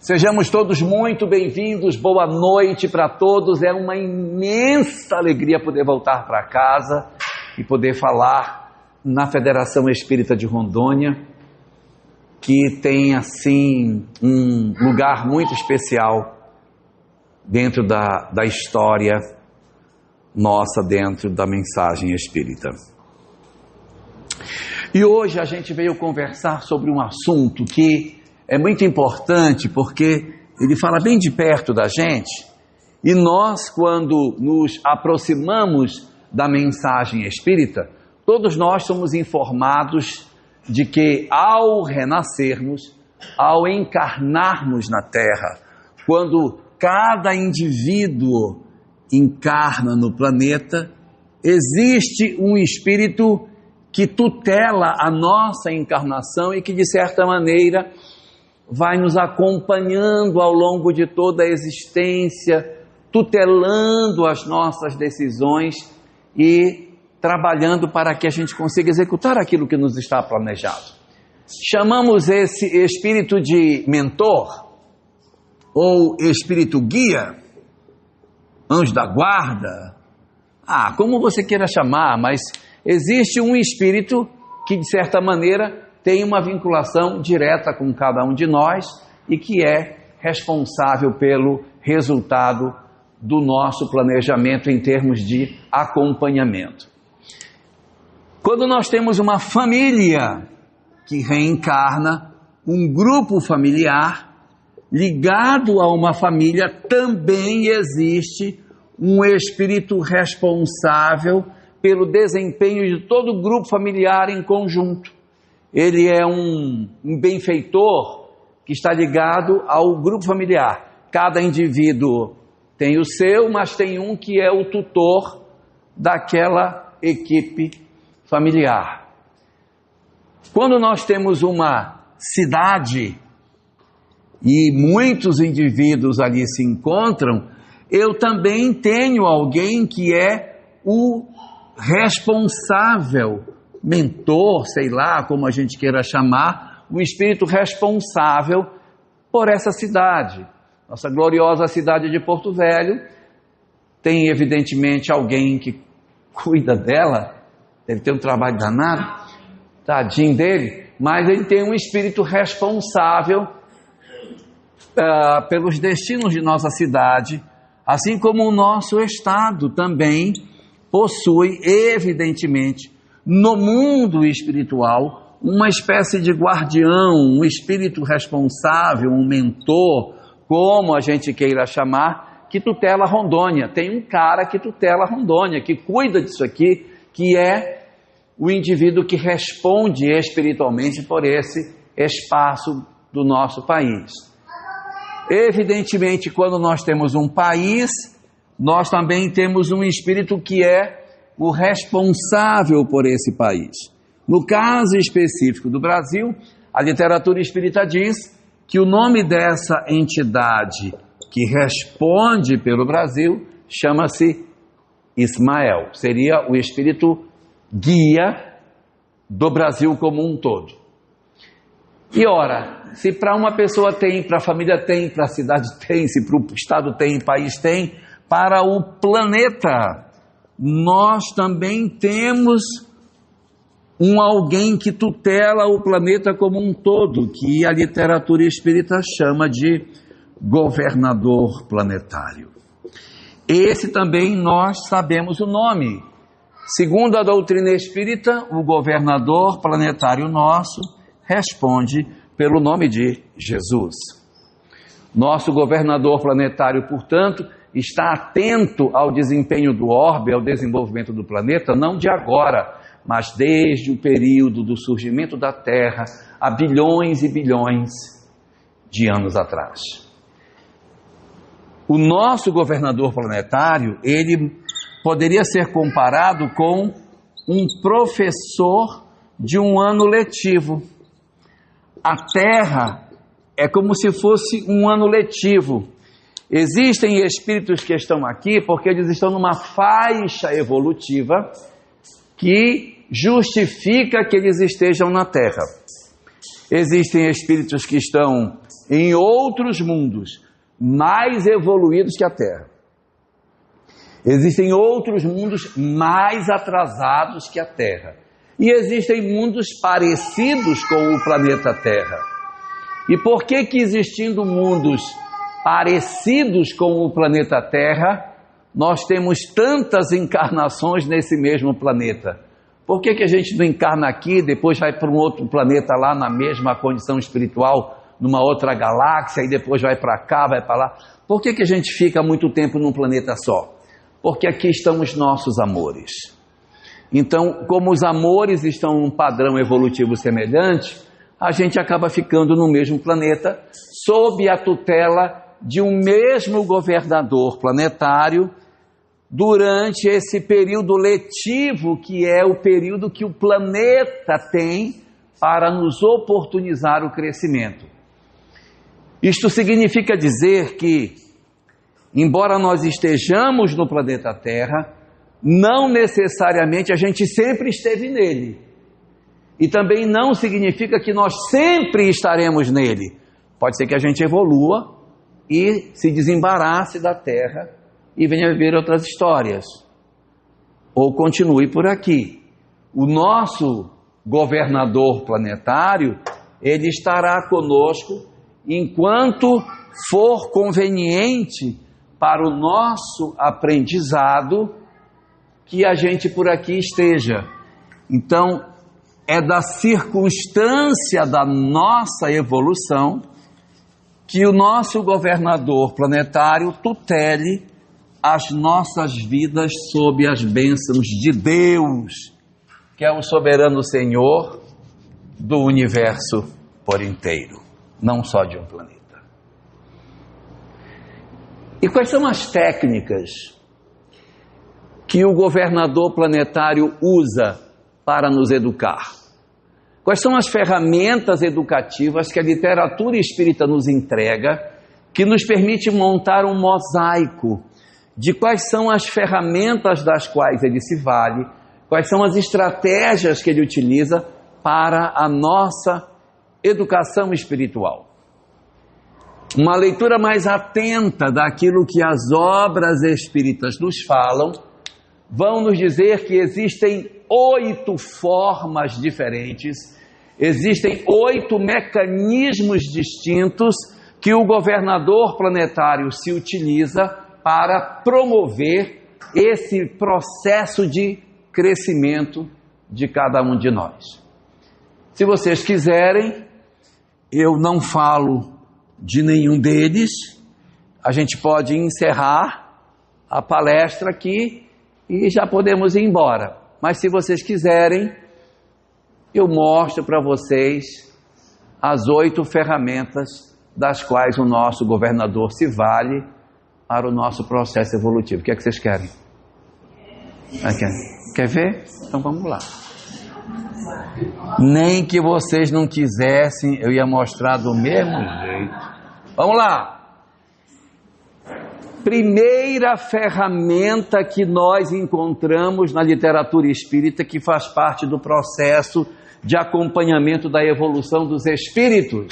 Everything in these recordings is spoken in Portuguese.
Sejamos todos muito bem-vindos, boa noite para todos. É uma imensa alegria poder voltar para casa e poder falar na Federação Espírita de Rondônia, que tem assim um lugar muito especial dentro da história nossa, dentro da mensagem espírita. E hoje a gente veio conversar sobre um assunto que é muito importante, porque ele fala bem de perto da gente, e nós, quando nos aproximamos da mensagem espírita, todos nós somos informados de que ao renascermos, ao encarnarmos na Terra, quando cada indivíduo encarna no planeta, existe um espírito que tutela a nossa encarnação e que, de certa maneira, vai nos acompanhando ao longo de toda a existência, tutelando as nossas decisões e trabalhando para que a gente consiga executar aquilo que nos está planejado. Chamamos esse espírito de mentor, ou espírito guia, anjo da guarda, como você queira chamar, mas existe um espírito que, de certa maneira, tem uma vinculação direta com cada um de nós e que é responsável pelo resultado do nosso planejamento em termos de acompanhamento. Quando nós temos uma família que reencarna, um grupo familiar ligado a uma família, também existe um espírito responsável pelo desempenho de todo o grupo familiar em conjunto. Ele é um benfeitor que está ligado ao grupo familiar. Cada indivíduo tem o seu, mas tem um que é o tutor daquela equipe familiar. Quando nós temos uma cidade e muitos indivíduos ali se encontram, eu também tenho alguém que é o responsável, mentor, sei lá como a gente queira chamar, o espírito responsável por essa cidade. Nossa gloriosa cidade de Porto Velho tem evidentemente alguém que cuida dela, deve ter um trabalho danado, tadinho dele, mas ele tem um espírito responsável pelos destinos de nossa cidade, assim como o nosso estado também possui, evidentemente, no mundo espiritual, uma espécie de guardião, um espírito responsável, um mentor, como a gente queira chamar, que tutela Rondônia. Tem um cara que tutela Rondônia, que cuida disso aqui, que é o indivíduo que responde espiritualmente por esse espaço do nosso país. Evidentemente, quando nós temos um país, nós também temos um espírito que é o responsável por esse país. No caso específico do Brasil, a literatura espírita diz que o nome dessa entidade que responde pelo Brasil chama-se Ismael, seria o espírito guia do Brasil como um todo. E ora, se para uma pessoa tem, para a família tem, para a cidade tem, se para o estado tem, país tem, para o planeta, nós também temos um alguém que tutela o planeta como um todo, que a literatura espírita chama de governador planetário. Esse também nós sabemos o nome. Segundo a doutrina espírita, o governador planetário nosso responde pelo nome de Jesus. Nosso governador planetário, portanto, está atento ao desempenho do orbe, ao desenvolvimento do planeta, não de agora, mas desde o período do surgimento da Terra, há bilhões e bilhões de anos atrás. O nosso governador planetário, ele poderia ser comparado com um professor de um ano letivo. A Terra é como se fosse um ano letivo. Existem espíritos que estão aqui porque eles estão numa faixa evolutiva que justifica que eles estejam na Terra. Existem espíritos que estão em outros mundos mais evoluídos que a Terra. Existem outros mundos mais atrasados que a Terra. E existem mundos parecidos com o planeta Terra. E por que existindo mundos parecidos com o planeta Terra, nós temos tantas encarnações nesse mesmo planeta? Por que a gente não encarna aqui, depois vai para um outro planeta lá na mesma condição espiritual, numa outra galáxia, e depois vai para cá, vai para lá? Por que a gente fica muito tempo num planeta só? Porque aqui estão os nossos amores. Então, como os amores estão num padrão evolutivo semelhante, a gente acaba ficando no mesmo planeta, sob a tutela de um mesmo governador planetário, durante esse período letivo, que é o período que o planeta tem para nos oportunizar o crescimento. Isto significa dizer que, embora nós estejamos no planeta Terra, não necessariamente a gente sempre esteve nele. E também não significa que nós sempre estaremos nele. Pode ser que a gente evolua e se desembarace da Terra e venha viver outras histórias. Ou continue por aqui. O nosso governador planetário, ele estará conosco enquanto for conveniente para o nosso aprendizado que a gente por aqui esteja. Então, é da circunstância da nossa evolução que o nosso governador planetário tutele as nossas vidas sob as bênçãos de Deus, que é o soberano Senhor do universo por inteiro, não só de um planeta. E quais são as técnicas que o governador planetário usa para nos educar? Quais são as ferramentas educativas que a literatura espírita nos entrega, que nos permite montar um mosaico de quais são as ferramentas das quais ele se vale, quais são as estratégias que ele utiliza para a nossa educação espiritual? Uma leitura mais atenta daquilo que as obras espíritas nos falam, vão nos dizer que existem 8 formas diferentes, existem 8 mecanismos distintos que o governador planetário se utiliza para promover esse processo de crescimento de cada um de nós. Se vocês quiserem, eu não falo de nenhum deles, a gente pode encerrar a palestra aqui e já podemos ir embora. Mas se vocês quiserem, eu mostro para vocês as 8 ferramentas das quais o nosso governador se vale para o nosso processo evolutivo. O que é que vocês querem? Quer ver? Então vamos lá. Nem que vocês não quisessem, eu ia mostrar do mesmo jeito. Vamos lá. Primeira ferramenta que nós encontramos na literatura espírita, que faz parte do processo de acompanhamento da evolução dos espíritos.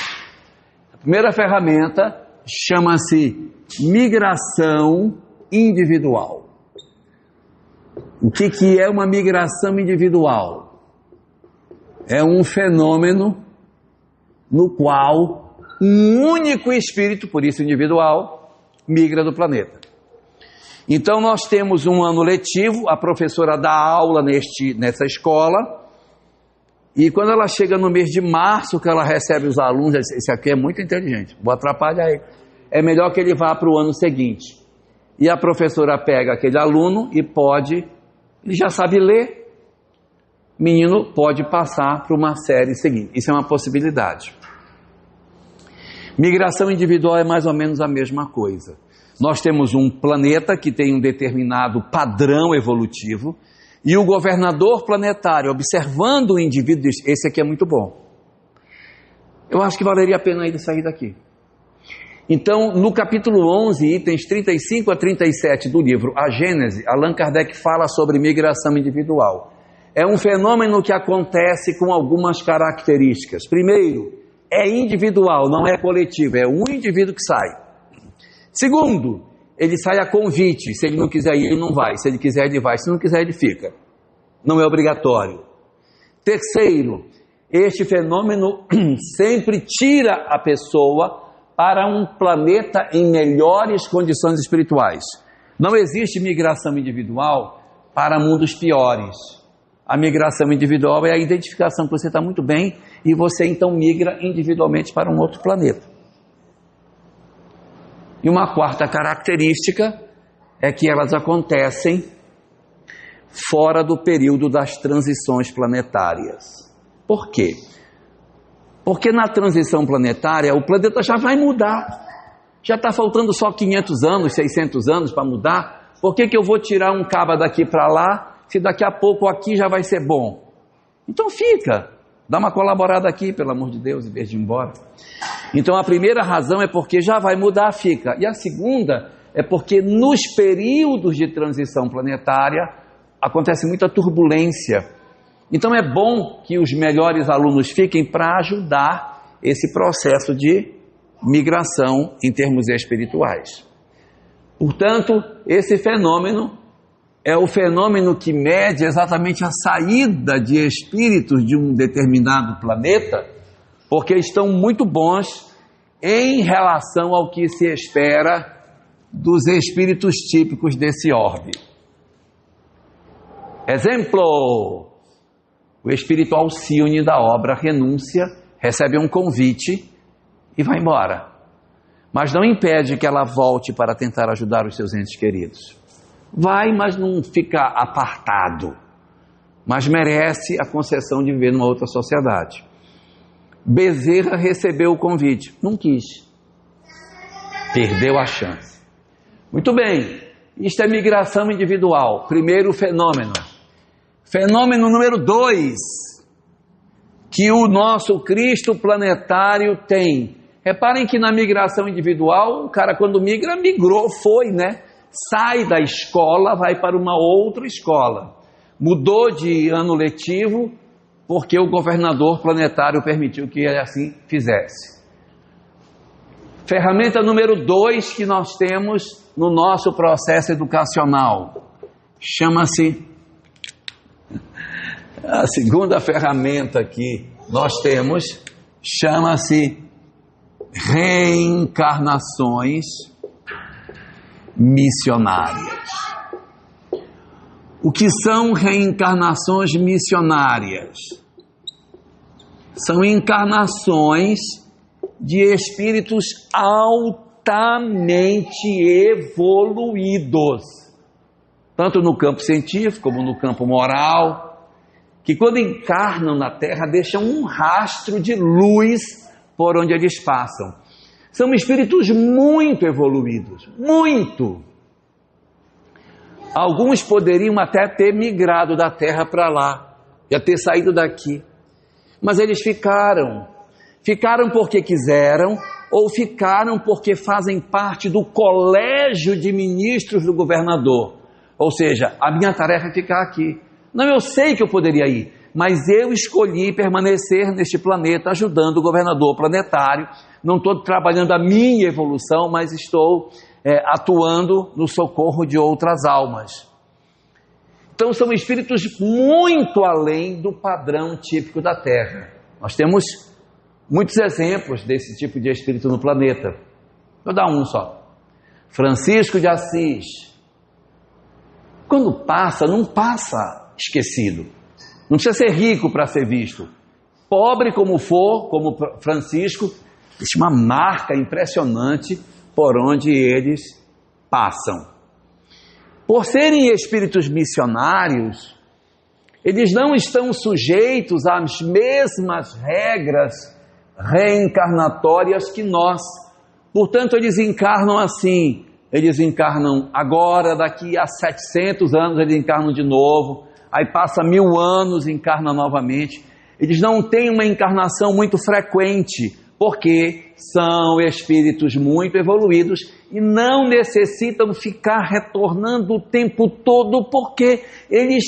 A primeira ferramenta chama-se migração individual. O que é uma migração individual? É um fenômeno no qual um único espírito, por isso individual, migra do planeta. Então nós temos um ano letivo, a professora dá aula nessa escola, e quando ela chega no mês de março, que ela recebe os alunos, ela diz: esse aqui é muito inteligente, vou atrapalhar ele. É melhor que ele vá para o ano seguinte. E a professora pega aquele aluno e ele já sabe ler, menino pode passar para uma série seguinte. Isso é uma possibilidade. Migração individual é mais ou menos a mesma coisa. Nós temos um planeta que tem um determinado padrão evolutivo, e o governador planetário, observando o indivíduo, diz: esse aqui é muito bom. Eu acho que valeria a pena ele sair daqui. Então, no capítulo 11, itens 35 a 37 do livro A Gênese, Allan Kardec fala sobre migração individual. É um fenômeno que acontece com algumas características. Primeiro, é individual, não é coletivo, é um indivíduo que sai. Segundo, ele sai a convite, se ele não quiser ir, ele não vai, se ele quiser, ele vai, se não quiser, ele fica. Não é obrigatório. Terceiro, este fenômeno sempre tira a pessoa para um planeta em melhores condições espirituais. Não existe migração individual para mundos piores. A migração individual é a identificação que você está muito bem e você então migra individualmente para um outro planeta. E uma quarta característica é que elas acontecem fora do período das transições planetárias. Por quê? Porque na transição planetária o planeta já vai mudar. Já está faltando só 500 anos, 600 anos para mudar. Por que eu vou tirar um cabo daqui para lá, se daqui a pouco aqui já vai ser bom? Então fica, dá uma colaborada aqui, pelo amor de Deus, em vez de ir embora. Então a primeira razão é porque já vai mudar, fica. E a segunda é porque nos períodos de transição planetária acontece muita turbulência. Então é bom que os melhores alunos fiquem para ajudar esse processo de migração em termos espirituais. Portanto, esse fenômeno é o fenômeno que mede exatamente a saída de espíritos de um determinado planeta, porque estão muito bons em relação ao que se espera dos espíritos típicos desse orbe. Exemplo: o espírito Alcione da obra Renúncia recebe um convite e vai embora, mas não impede que ela volte para tentar ajudar os seus entes queridos. Vai, mas não fica apartado, mas merece a concessão de viver numa outra sociedade. Bezerra recebeu o convite, não quis, perdeu a chance. Muito bem, isto é migração individual, primeiro fenômeno. Fenômeno número 2, que o nosso Cristo planetário tem. Reparem que na migração individual, o cara quando migra, migrou, foi, né? Sai da escola, vai para uma outra escola. Mudou de ano letivo, porque o governador planetário permitiu que ele assim fizesse. Ferramenta número 2 que nós temos no nosso processo educacional. Chama-se... A segunda ferramenta que nós temos chama-se reencarnações missionárias. O que são reencarnações missionárias? São encarnações de espíritos altamente evoluídos, tanto no campo científico como no campo moral, que quando encarnam na Terra deixam um rastro de luz por onde eles passam. São espíritos muito evoluídos, muito. Alguns poderiam até ter migrado da Terra para lá, já ter saído daqui, mas eles ficaram porque quiseram, ou ficaram porque fazem parte do colégio de ministros do governador. Ou seja, a minha tarefa é ficar aqui. Não, eu sei que eu poderia ir, mas eu escolhi permanecer neste planeta ajudando o governador planetário. Não estou trabalhando a minha evolução, mas estou atuando no socorro de outras almas. Então são espíritos muito além do padrão típico da Terra. Nós temos muitos exemplos desse tipo de espírito no planeta. Vou dar um só. Francisco de Assis. Quando passa, não passa esquecido. Não precisa ser rico para ser visto. Pobre como for, como Francisco, deixa uma marca impressionante por onde eles passam. Por serem espíritos missionários, eles não estão sujeitos às mesmas regras reencarnatórias que nós. Portanto, eles encarnam assim. Eles encarnam agora, daqui a 700 anos eles encarnam de novo. Aí passa 1000 anos, encarna novamente. Eles não têm uma encarnação muito frequente, porque são espíritos muito evoluídos e não necessitam ficar retornando o tempo todo, porque eles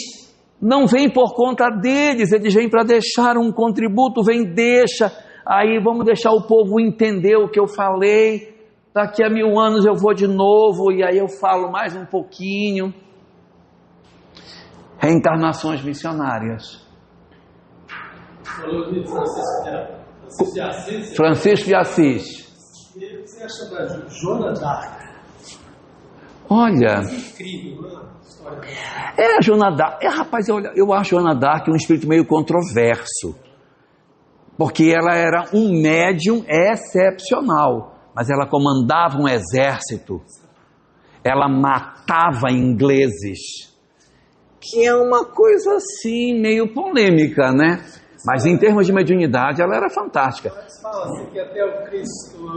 não vêm por conta deles, eles vêm para deixar um contributo, deixa aí vamos deixar o povo entender o que eu falei, daqui a 1000 anos eu vou de novo, e aí eu falo mais um pouquinho. Reencarnações missionárias. Falou de Francisco de Assis. Francisco de Assis. O que você acha da Joana d'Arc? Olha, Incrível, não é? História dela. a Joana d'Arc. Rapaz, eu acho a Joana d'Arc um espírito meio controverso. Porque ela era um médium excepcional. Mas ela comandava um exército. Ela matava ingleses. Que é uma coisa assim, meio polêmica, né? Mas em termos de mediunidade, ela era fantástica. Mas fala assim que até o Cristo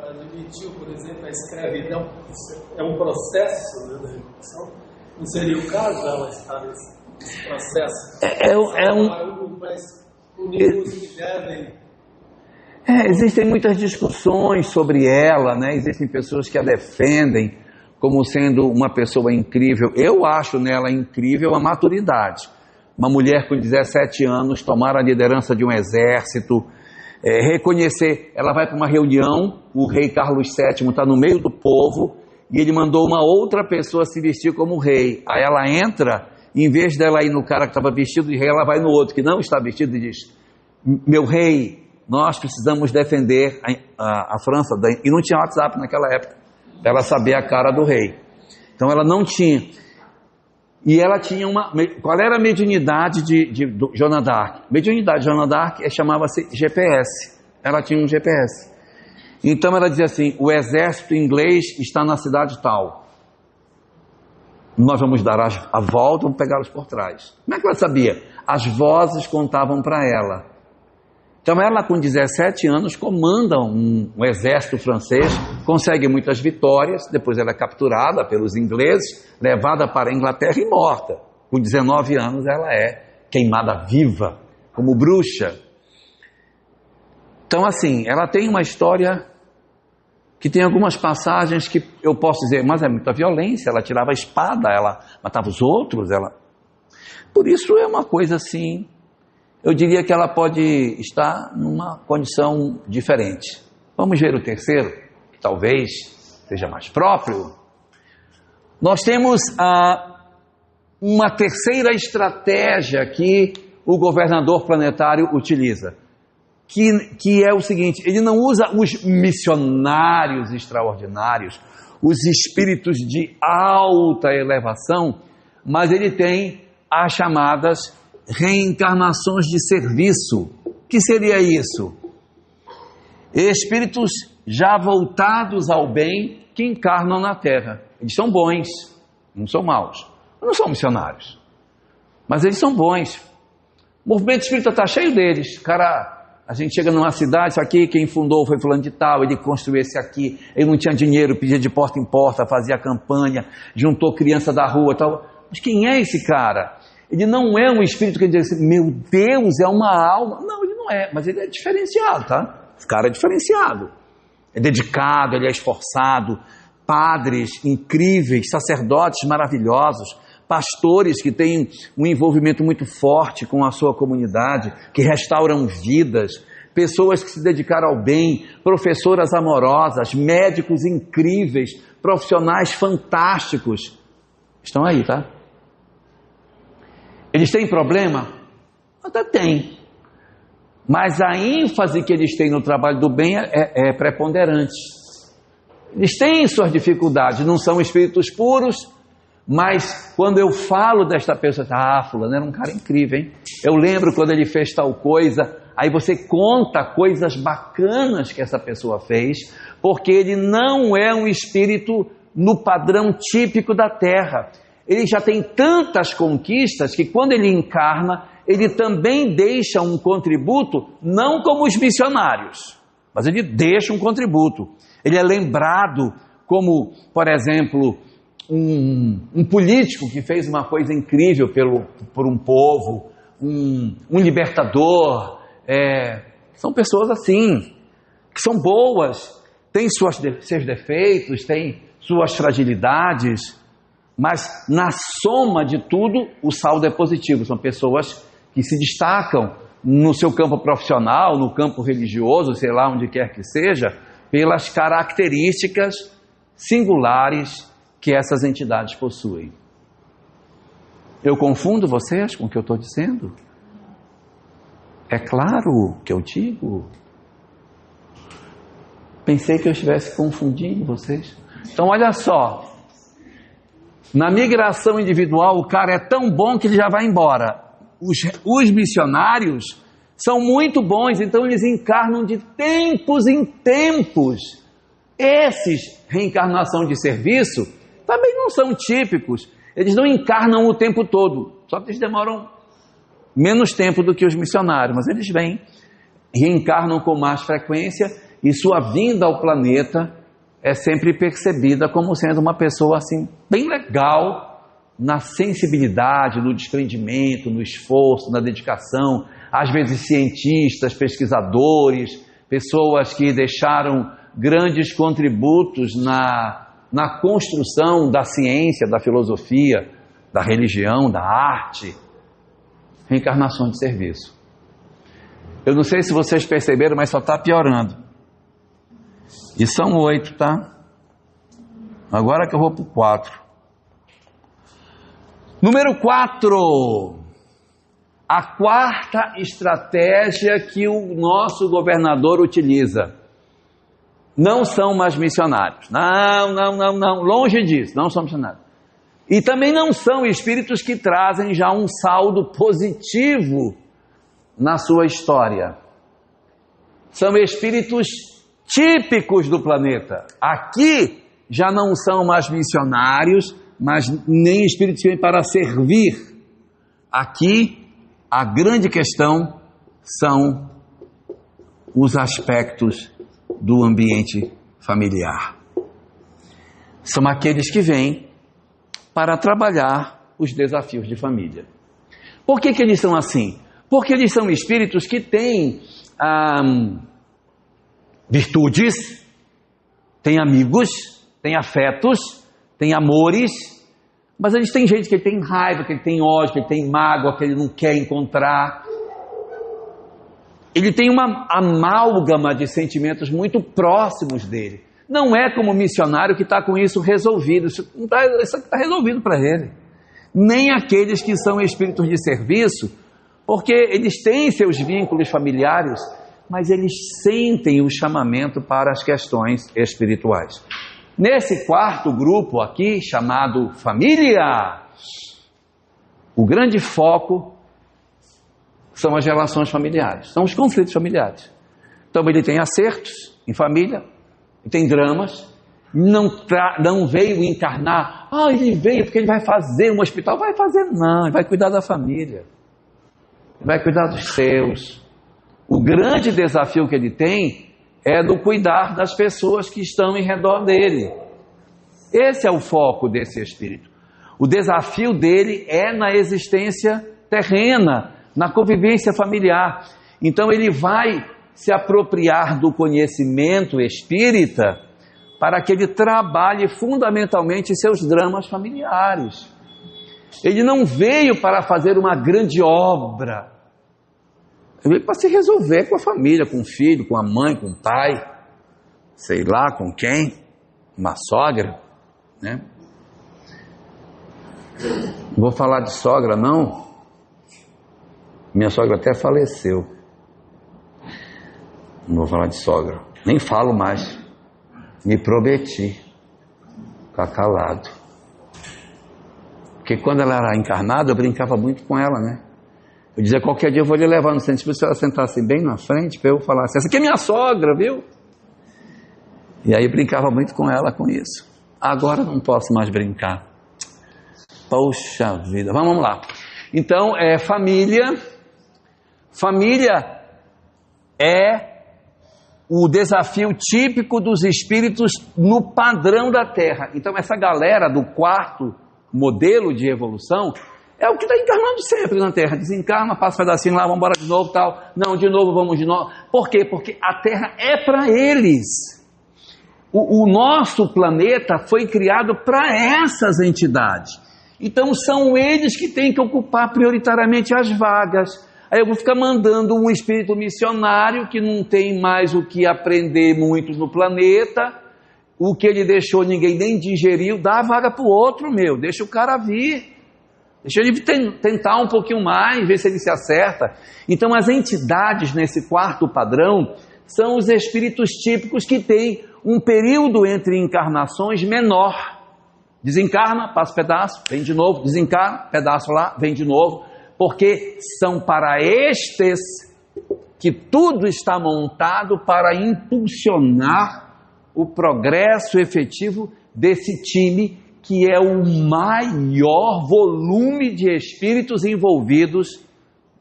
admitiu, por exemplo, a escravidão. Isso é um processo, né, da evolução. Não seria o caso dela estar nesse processo? Mas unimos que devem. Existem muitas discussões sobre ela, né? Existem pessoas que a defendem como sendo uma pessoa incrível. Eu acho nela incrível a maturidade. Uma mulher com 17 anos tomar a liderança de um exército, reconhecer, ela vai para uma reunião, o rei Carlos VII está no meio do povo, e ele mandou uma outra pessoa se vestir como rei. Aí ela entra, em vez dela ir no cara que estava vestido de rei, ela vai no outro que não está vestido e diz: meu rei, nós precisamos defender a França. E não tinha WhatsApp naquela época, para ela saber a cara do rei. Então ela não tinha. E ela tinha uma... Qual era a mediunidade de Joana d'Arc? Mediunidade de Joana d'Arc chamava-se GPS. Ela tinha um GPS. Então ela dizia assim: o exército inglês está na cidade tal. Nós vamos dar a volta, vamos pegá-los por trás. Como é que ela sabia? As vozes contavam para ela. Então ela, com 17 anos, comanda um exército francês, consegue muitas vitórias, depois ela é capturada pelos ingleses, levada para a Inglaterra e morta. Com 19 anos ela é queimada viva, como bruxa. Então assim, ela tem uma história que tem algumas passagens que eu posso dizer, mas é muita violência, ela tirava a espada, ela matava os outros, Por isso é uma coisa assim... Eu diria que ela pode estar numa condição diferente. Vamos ver o terceiro, que talvez seja mais próprio. Nós temos uma terceira estratégia que o governador planetário utiliza, que é o seguinte: ele não usa os missionários extraordinários, os espíritos de alta elevação, mas ele tem as chamadas reencarnações de serviço. O que seria isso? Espíritos já voltados ao bem que encarnam na Terra. Eles são bons, não são maus. Não são missionários, mas eles são bons. O movimento espírita está cheio deles. A gente chega numa cidade, isso aqui quem fundou foi fulano de tal, ele construiu esse aqui, ele não tinha dinheiro, pedia de porta em porta, fazia campanha, juntou criança da rua, tal. Mas quem é esse cara? Ele não é um espírito que diz assim: meu Deus, é uma alma. Não, ele não é, mas ele é diferenciado, tá? Esse cara é diferenciado. É dedicado, ele é esforçado. Padres incríveis, sacerdotes maravilhosos, pastores que têm um envolvimento muito forte com a sua comunidade, que restauram vidas, pessoas que se dedicaram ao bem, professoras amorosas, médicos incríveis, profissionais fantásticos. Estão aí, tá? Eles têm problema? Até tem. Mas a ênfase que eles têm no trabalho do bem é preponderante. Eles têm suas dificuldades, não são espíritos puros, mas quando eu falo desta pessoa, fulano era um cara incrível, hein? Eu lembro quando ele fez tal coisa, aí você conta coisas bacanas que essa pessoa fez, porque ele não é um espírito no padrão típico da Terra. Ele já tem tantas conquistas que quando ele encarna, ele também deixa um contributo, não como os missionários, mas ele deixa um contributo. Ele é lembrado como, por exemplo, um político que fez uma coisa incrível por um povo, um libertador. São pessoas assim, que são boas, têm seus defeitos, têm suas fragilidades, mas na soma de tudo, o saldo é positivo. São pessoas que se destacam no seu campo profissional, no campo religioso, sei lá, onde quer que seja, pelas características singulares que essas entidades possuem. Eu confundo vocês com o que eu estou dizendo? É claro que eu digo. Pensei que eu estivesse confundindo vocês. Então olha só, na migração individual o cara é tão bom que ele já vai embora. Os missionários são muito bons, então eles encarnam de tempos em tempos. Esses, reencarnação de serviço, também não são típicos. Eles não encarnam o tempo todo, só que eles demoram menos tempo do que os missionários, mas eles vêm, reencarnam com mais frequência e sua vinda ao planeta é sempre percebida como sendo uma pessoa assim, bem legal, na sensibilidade, no desprendimento, no esforço, na dedicação, às vezes cientistas, pesquisadores, pessoas que deixaram grandes contributos na construção da ciência, da filosofia, da religião, da arte. Reencarnação de serviço. Eu não sei se vocês perceberam, mas só está piorando. E são 8, tá? Agora que eu vou para o 4. Número 4. A quarta estratégia que o nosso governador utiliza. Não são mais missionários. Não. Longe disso, não são missionários. E também não são espíritos que trazem já um saldo positivo na sua história. São espíritos típicos do planeta. Aqui já não são mais missionários, mas nem espíritos que vêm para servir. Aqui a grande questão são os aspectos do ambiente familiar. São aqueles que vêm para trabalhar os desafios de família. Por que eles são assim? Porque eles são espíritos que têm virtudes, têm amigos, têm afetos, têm amores, mas eles têm gente que ele tem raiva, que ele tem ódio, que ele tem mágoa, que ele não quer encontrar. Ele tem uma amálgama de sentimentos muito próximos dele. Não é como missionário que está com isso resolvido. Isso está resolvido para ele. Nem aqueles que são espíritos de serviço, porque eles têm seus vínculos familiares, mas eles sentem o chamamento para as questões espirituais. Nesse quarto grupo aqui, chamado família, o grande foco são as relações familiares, são os conflitos familiares. Então ele tem acertos em família, tem dramas, não veio encarnar, ele veio porque ele vai fazer um hospital, vai fazer não, ele vai cuidar da família, ele vai cuidar dos seus. O grande desafio que ele tem é do cuidar das pessoas que estão em redor dele. Esse é o foco desse espírito. O desafio dele é na existência terrena, na convivência familiar. Então ele vai se apropriar do conhecimento espírita para que ele trabalhe fundamentalmente seus dramas familiares. Ele não veio para fazer uma grande obra. Ele veio para se resolver com a família, com o filho, com a mãe, com o pai, sei lá com quem, uma sogra, né? Não vou falar de sogra não. Minha sogra até faleceu. Não vou falar de sogra. Nem falo mais. Me prometi ficar calado. Porque quando ela era encarnada, eu brincava muito com ela, né? Eu dizia, qualquer dia eu vou lhe levar no centro, se ela sentasse bem na frente, para eu falar assim, essa aqui é minha sogra, viu? E aí eu brincava muito com ela com isso. Agora não posso mais brincar. Poxa vida. Vamos lá. Então, família. Família é o desafio típico dos espíritos no padrão da Terra. Então, essa galera do quarto modelo de evolução é o que está encarnando sempre na Terra. Desencarna, passa um pedacinho lá, vamos embora de novo, tal. Não, de novo, vamos de novo. Por quê? Porque a Terra é para eles. O nosso planeta foi criado para essas entidades. Então, são eles que têm que ocupar prioritariamente as vagas. Aí eu vou ficar mandando um espírito missionário que não tem mais o que aprender muito no planeta, o que ele deixou ninguém nem digeriu, dá a vaga para o outro, deixa o cara vir, deixa ele tentar um pouquinho mais, ver se ele se acerta. Então as entidades nesse quarto padrão são os espíritos típicos que têm um período entre encarnações menor. Desencarna, passa pedaço, vem de novo, desencarna, pedaço lá, vem de novo, porque são para estes que tudo está montado para impulsionar o progresso efetivo desse time, que é o maior volume de espíritos envolvidos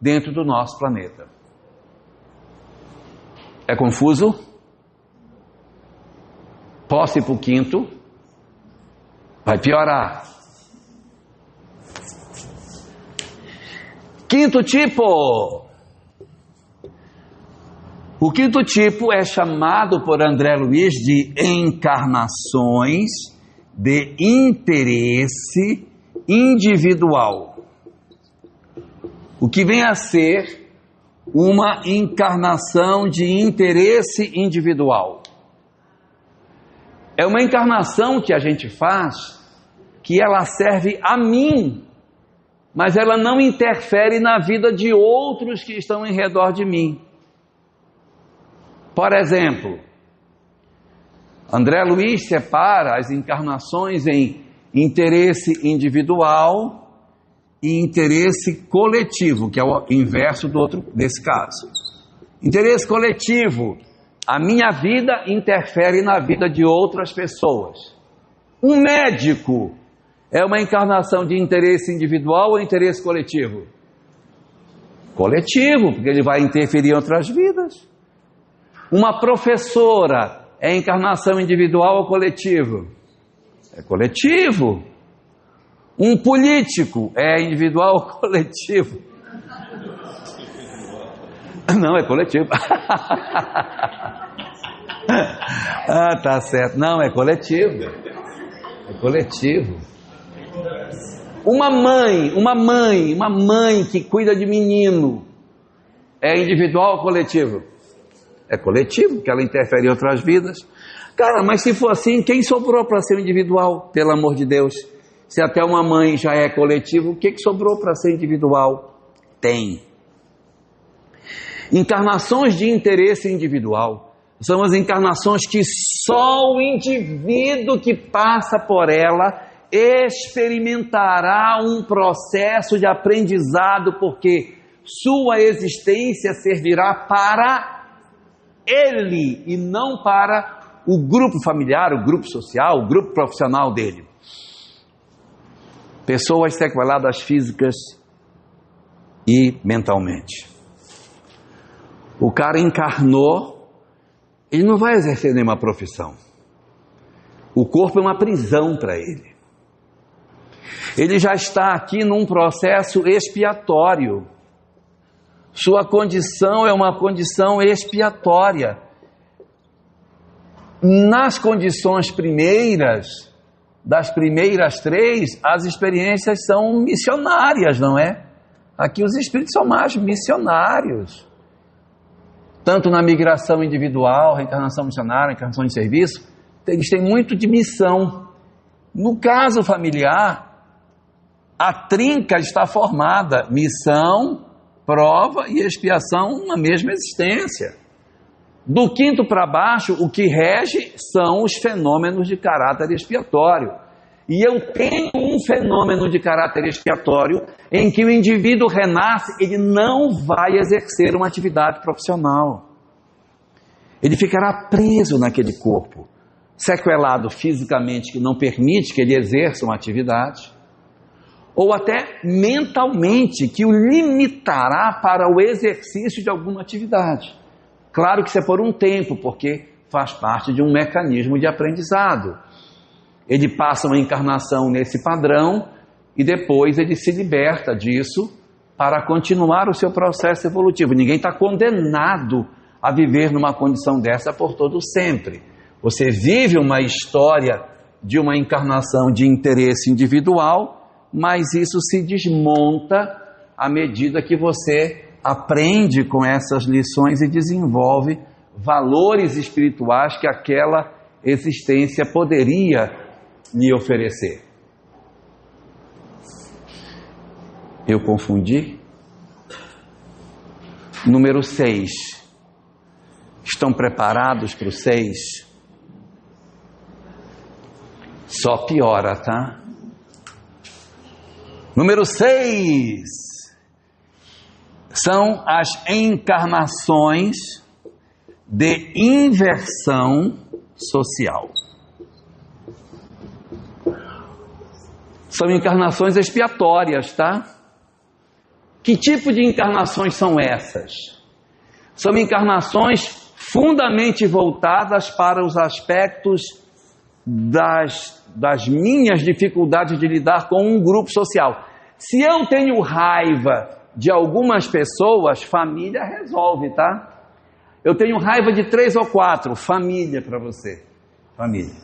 dentro do nosso planeta. É confuso? Posso ir para o quinto? Vai piorar. Quinto tipo. O quinto tipo é chamado por André Luiz de encarnações de interesse individual. O que vem a ser uma encarnação de interesse individual. É uma encarnação que a gente faz, que ela serve a mim, mas ela não interfere na vida de outros que estão em redor de mim. Por exemplo, André Luiz separa as encarnações em interesse individual e interesse coletivo, que é o inverso desse caso. Interesse coletivo, a minha vida interfere na vida de outras pessoas. Um médico é uma encarnação de interesse individual ou interesse coletivo? Coletivo, porque ele vai interferir em outras vidas. Uma professora é encarnação individual ou coletivo? É coletivo. Um político é individual ou coletivo? Não, é coletivo. Ah, tá certo. Não, é coletivo. É coletivo. Uma mãe que cuida de menino é individual ou coletivo? É coletivo, porque ela interfere em outras vidas. Cara, mas se for assim, quem sobrou para ser individual? Pelo amor de Deus. Se até uma mãe já é coletivo, o que sobrou para ser individual? Tem. Encarnações de interesse individual são as encarnações que só o indivíduo que passa por ela experimentará um processo de aprendizado, porque sua existência servirá para ele e não para o grupo familiar, o grupo social, o grupo profissional dele. Pessoas sequeladas físicas e mentalmente. O cara encarnou, ele não vai exercer nenhuma profissão. O corpo é uma prisão para ele. Ele já está aqui num processo expiatório. Sua condição é uma condição expiatória. Nas condições primeiras, das primeiras três, as experiências são missionárias, não é? Aqui os espíritos são mais missionários. Tanto na migração individual, reencarnação missionária, reencarnação de serviço, eles têm muito de missão. No caso familiar, a trinca está formada: missão, prova e expiação na mesma existência. Do quinto para baixo, o que rege são os fenômenos de caráter expiatório. E eu tenho um fenômeno de caráter expiatório em que o indivíduo renasce, ele não vai exercer uma atividade profissional. Ele ficará preso naquele corpo, sequelado fisicamente, que não permite que ele exerça uma atividade, ou até mentalmente, que o limitará para o exercício de alguma atividade. Claro que isso é por um tempo, porque faz parte de um mecanismo de aprendizado. Ele passa uma encarnação nesse padrão e depois ele se liberta disso para continuar o seu processo evolutivo. Ninguém está condenado a viver numa condição dessa por todo sempre. Você vive uma história de uma encarnação de interesse individual, mas isso se desmonta à medida que você aprende com essas lições e desenvolve valores espirituais que aquela existência poderia lhe oferecer. Eu confundi? Número 6. Estão preparados para o 6? Só piora, tá? Número 6 são as encarnações de inversão social. São encarnações expiatórias, tá? Que tipo de encarnações são essas? São encarnações fundamentalmente voltadas para os aspectos das minhas dificuldades de lidar com um grupo social. Se eu tenho raiva de algumas pessoas, família resolve, tá? Eu tenho raiva de 3 ou 4, família para você, família.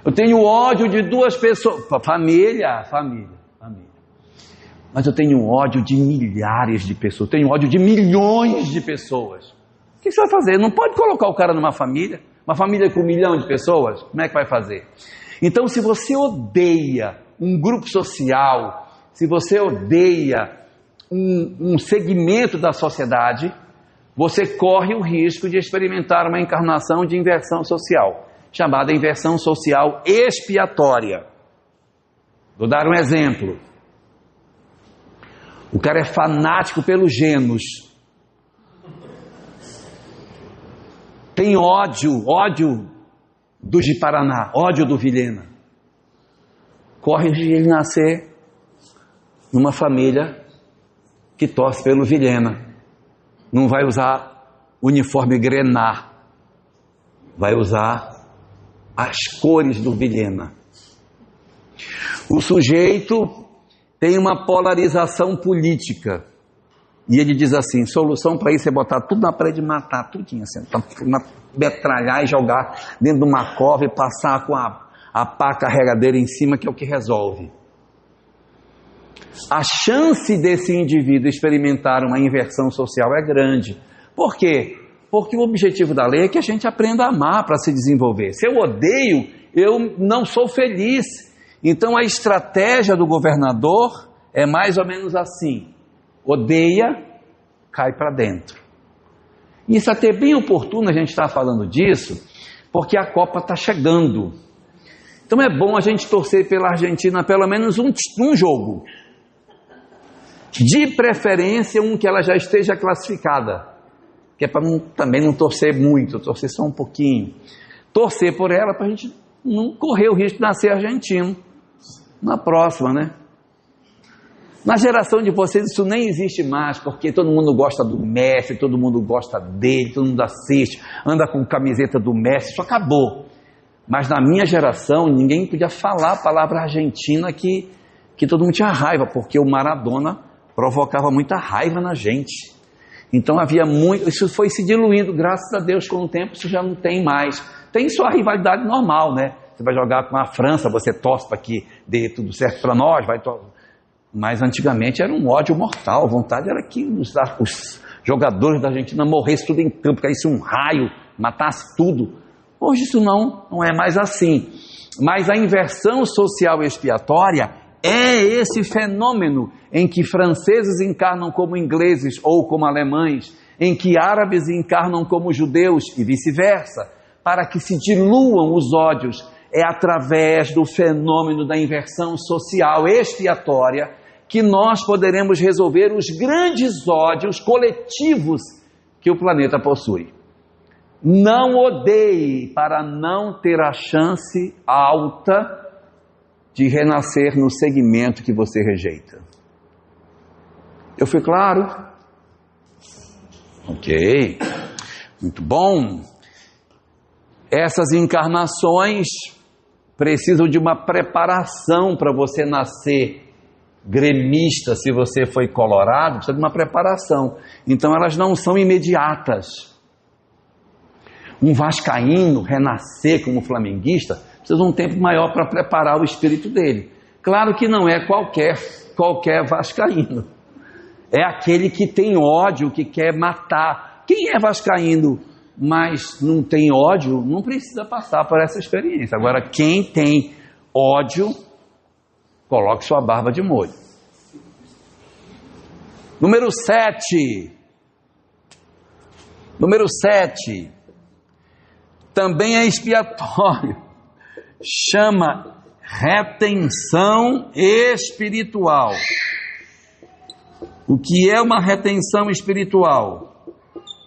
Eu tenho ódio de 2 pessoas, família. Mas eu tenho ódio de milhares de pessoas, eu tenho ódio de milhões de pessoas. O que você vai fazer? Não pode colocar o cara numa família com 1 milhão de pessoas, como é que vai fazer? Então, se você odeia um grupo social, se você odeia um segmento da sociedade, você corre o risco de experimentar uma encarnação de inversão social, chamada inversão social expiatória. Vou dar um exemplo. O cara é fanático pelos Genos. Tem ódio do Ji-Paraná, ódio do Vilhena. Corre o risco de ele nascer numa família que torce pelo Vilhena. Não vai usar uniforme grená, vai usar as cores do Vilhena. O sujeito tem uma polarização política e ele diz assim: solução para isso é botar tudo na parede e matar tudinho, assim, metralhar e jogar dentro de uma cova e passar com a pá carregadeira em cima, que é o que resolve. A chance desse indivíduo experimentar uma inversão social é grande. Por quê? Porque o objetivo da lei é que a gente aprenda a amar para se desenvolver. Se eu odeio, eu não sou feliz. Então a estratégia do governador é mais ou menos assim: odeia, cai para dentro. E isso é até bem oportuno a gente estar falando disso, porque a Copa está chegando. Então é bom a gente torcer pela Argentina pelo menos um jogo. De preferência um que ela já esteja classificada, que é para também não torcer muito, torcer só um pouquinho. Torcer por ela para a gente não correr o risco de nascer argentino na próxima, né? Na geração de vocês isso nem existe mais, porque todo mundo gosta do Messi, todo mundo gosta dele, todo mundo assiste, anda com camiseta do Messi, isso acabou. Mas na minha geração ninguém podia falar a palavra argentina que todo mundo tinha raiva, porque o Maradona provocava muita raiva na gente. Então havia muito, isso foi se diluindo, graças a Deus com o tempo isso já não tem mais. Tem só a rivalidade normal, né? Você vai jogar com a França, você torce para que dê tudo certo para nós, mas antigamente era um ódio mortal, a vontade era que os jogadores da Argentina morressem tudo em campo, caísse um raio, matasse tudo. Hoje isso não é mais assim. Mas a inversão social expiatória é esse fenômeno em que franceses encarnam como ingleses ou como alemães, em que árabes encarnam como judeus e vice-versa, para que se diluam os ódios. É através do fenômeno da inversão social expiatória que nós poderemos resolver os grandes ódios coletivos que o planeta possui. Não odeie para não ter a chance alta de renascer no segmento que você rejeita. Eu fui claro? Ok, muito bom. Essas encarnações precisam de uma preparação para você nascer gremista. Se você foi colorado, precisa de uma preparação. Então elas não são imediatas. Um vascaíno renascer como flamenguista precisa de um tempo maior para preparar o espírito dele. Claro que não é qualquer vascaíno. É aquele que tem ódio, que quer matar. Quem é vascaíno, mas não tem ódio, não precisa passar por essa experiência. Agora, quem tem ódio, coloque sua barba de molho. Número 7. Número 7. Também é expiatório. Chama retenção espiritual. O que é uma retenção espiritual?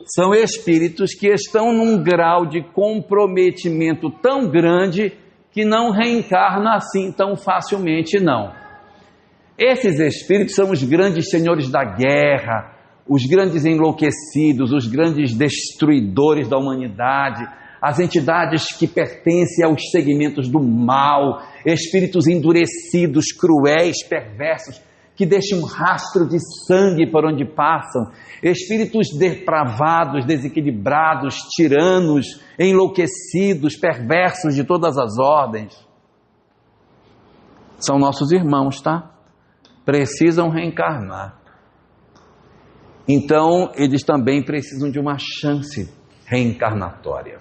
São espíritos que estão num grau de comprometimento tão grande que não reencarna assim tão facilmente, não. Esses espíritos são os grandes senhores da guerra, os grandes enlouquecidos, os grandes destruidores da humanidade, as entidades que pertencem aos segmentos do mal, espíritos endurecidos, cruéis, perversos, que deixam um rastro de sangue por onde passam, espíritos depravados, desequilibrados, tiranos, enlouquecidos, perversos de todas as ordens. São nossos irmãos, tá? Precisam reencarnar. Então, eles também precisam de uma chance reencarnatória.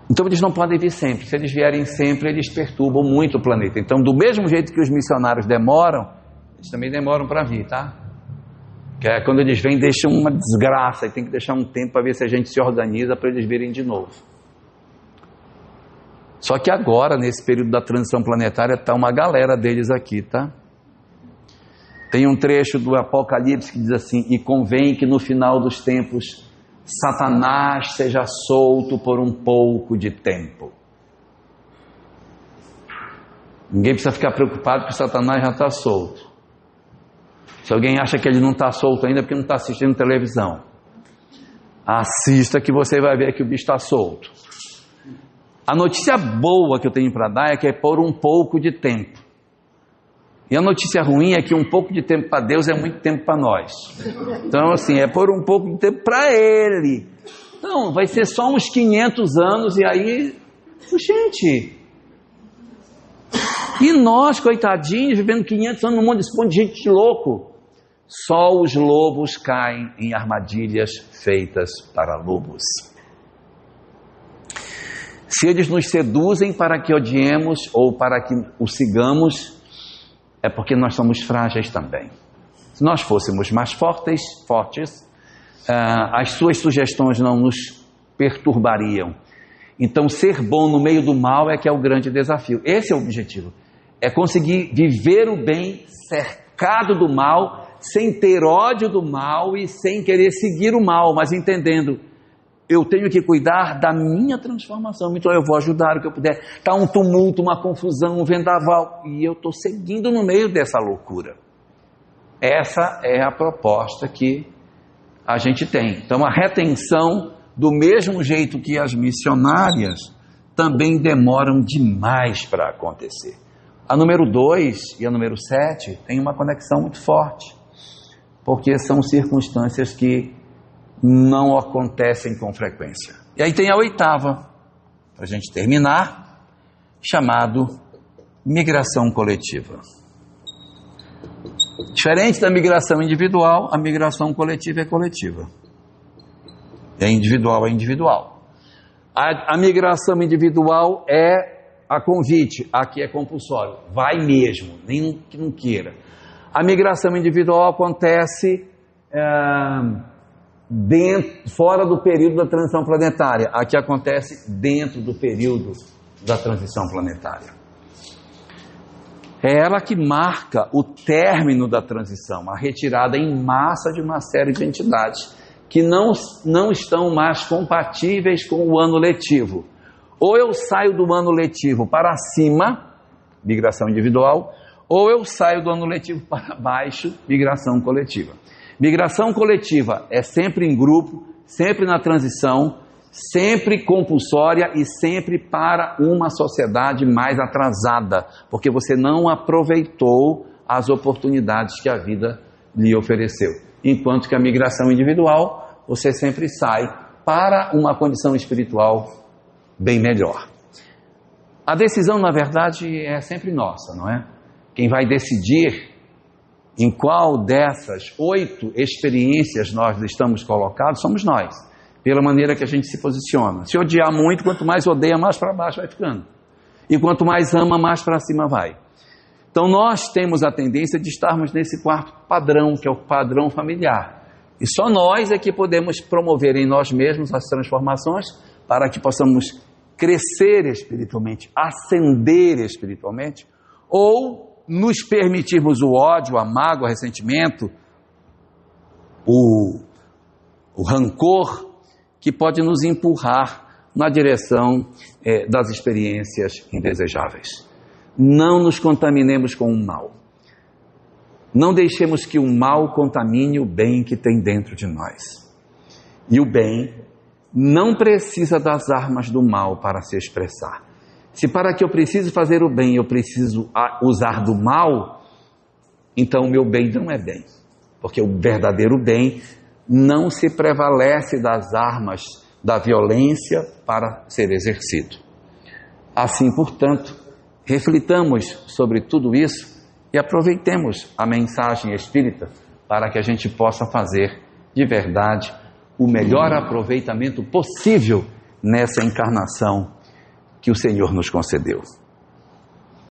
Então, eles não podem vir sempre. Se eles vierem sempre, eles perturbam muito o planeta. Então, do mesmo jeito que os missionários demoram, eles também demoram para vir, tá? Que é quando eles vêm, deixam uma desgraça, e tem que deixar um tempo para ver se a gente se organiza para eles virem de novo. Só que agora, nesse período da transição planetária, está uma galera deles aqui, tá? Tem um trecho do Apocalipse que diz assim: e convém que no final dos tempos Satanás seja solto por um pouco de tempo. Ninguém precisa ficar preocupado porque Satanás já está solto. Se alguém acha que ele não está solto ainda é porque não está assistindo televisão. Assista que você vai ver que o bicho está solto. A notícia boa que eu tenho para dar é que é por um pouco de tempo. E a notícia ruim é que um pouco de tempo para Deus é muito tempo para nós. Então, assim, é por um pouco de tempo para Ele. Então, vai ser só uns 500 anos e aí... Gente... E nós, coitadinhos, vivendo 500 anos no mundo, esse monte de gente louco. Só os lobos caem em armadilhas feitas para lobos. Se eles nos seduzem para que odiemos ou para que o sigamos, é porque nós somos frágeis também. Se nós fôssemos mais fortes, as suas sugestões não nos perturbariam. Então, ser bom no meio do mal é que é o grande desafio. Esse é o objetivo. É conseguir viver o bem cercado do mal, sem ter ódio do mal e sem querer seguir o mal, mas entendendo, eu tenho que cuidar da minha transformação, então eu vou ajudar o que eu puder. Está um tumulto, uma confusão, um vendaval, e eu estou seguindo no meio dessa loucura. Essa é a proposta que a gente tem. Então, a retenção, do mesmo jeito que as missionárias, também demoram demais para acontecer. A número 2 e a número 7 têm uma conexão muito forte, porque são circunstâncias que não acontecem com frequência. E aí tem a 8ª, para a gente terminar, chamado migração coletiva. Diferente da migração individual, a migração coletiva é coletiva. É individual, é individual. A migração individual é a convite, aqui é compulsório. Vai mesmo, nem que não queira. A migração individual acontece fora do período da transição planetária. Aqui acontece dentro do período da transição planetária. É ela que marca o término da transição, a retirada em massa de uma série de entidades que não estão mais compatíveis com o ano letivo. Ou eu saio do ano letivo para cima, migração individual, ou eu saio do ano letivo para baixo, migração coletiva. Migração coletiva é sempre em grupo, sempre na transição, sempre compulsória e sempre para uma sociedade mais atrasada, porque você não aproveitou as oportunidades que a vida lhe ofereceu. Enquanto que a migração individual, você sempre sai para uma condição espiritual bem melhor. A decisão, na verdade, é sempre nossa, não é? Quem vai decidir em qual dessas 8 experiências nós estamos colocados, somos nós, pela maneira que a gente se posiciona. Se odiar muito, quanto mais odeia, mais para baixo vai ficando. E quanto mais ama, mais para cima vai. Então nós temos a tendência de estarmos nesse quarto padrão, que é o padrão familiar. E só nós é que podemos promover em nós mesmos as transformações para que possamos crescer espiritualmente, ascender espiritualmente, ou nos permitirmos o ódio, a mágoa, o ressentimento, o rancor, que pode nos empurrar na direção das experiências indesejáveis. Não nos contaminemos com o mal. Não deixemos que o mal contamine o bem que tem dentro de nós. E o bem não precisa das armas do mal para se expressar. Se para que eu precise fazer o bem, eu preciso usar do mal, então o meu bem não é bem. Porque o verdadeiro bem não se prevalece das armas da violência para ser exercido. Assim, portanto, reflitamos sobre tudo isso e aproveitemos a mensagem espírita para que a gente possa fazer de verdade o melhor aproveitamento possível nessa encarnação que o Senhor nos concedeu.